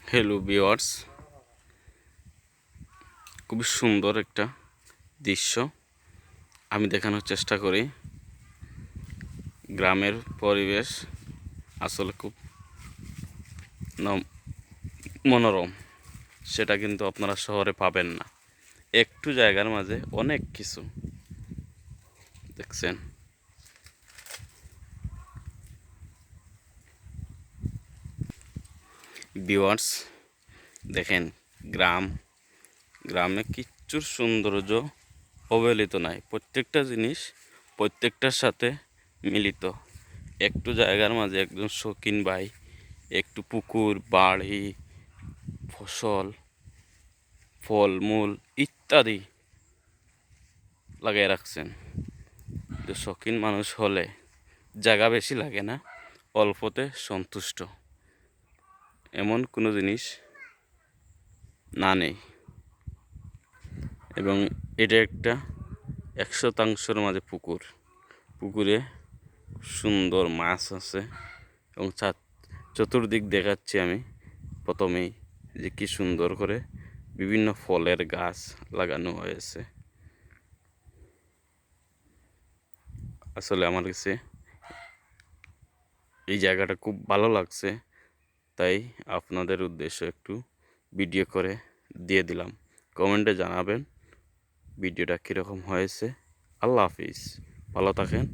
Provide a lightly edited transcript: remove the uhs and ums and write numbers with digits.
Hello viewers, খুবই সুন্দর একটা দৃশ্য আমি দেখানোর চেষ্টা করি। গ্রামের পরিবেশ আসলে খুব মনোরম, সেটা কিন্তু আপনারা শহরে পাবেন না। একটু জায়গার মাঝে অনেক কিছু দেখছেন। ভিউয়ার্স দেখেন, গ্রামে কিচ্ছুর সৌন্দর্য অবহেলিত নাই। প্রত্যেকটা জিনিস প্রত্যেকটার সাথে মিলিত। একটু জায়গার মাঝে একজন শৌখিন ভাই একটু পুকুর, বাড়ি, ফসল, ফলমূল ইত্যাদি লাগিয়ে রাখছেন। যে শৌখিন মানুষ হলে জায়গা বেশি লাগে না, অল্পতে সন্তুষ্ট, এমন কোনো জিনিস না নেই। এবং এটা একটা 100% মাঝে পুকুরে সুন্দর মাছ আছে এবং চতুর্দিক দেখাচ্ছি আমি প্রথমেই যে কি সুন্দর করে বিভিন্ন ফলের গাছ লাগানো হয়েছে। আসলে আমার কাছে এই জায়গাটা খুব ভালো লাগছে, তাই আপনাদের উদ্দেশ্যে একটু ভিডিও করে দিয়ে দিলাম। কমেন্টে জানাবেন ভিডিওটা কীরকম হয়েছে। আল্লাহ হাফিজ, ভালো থাকেন।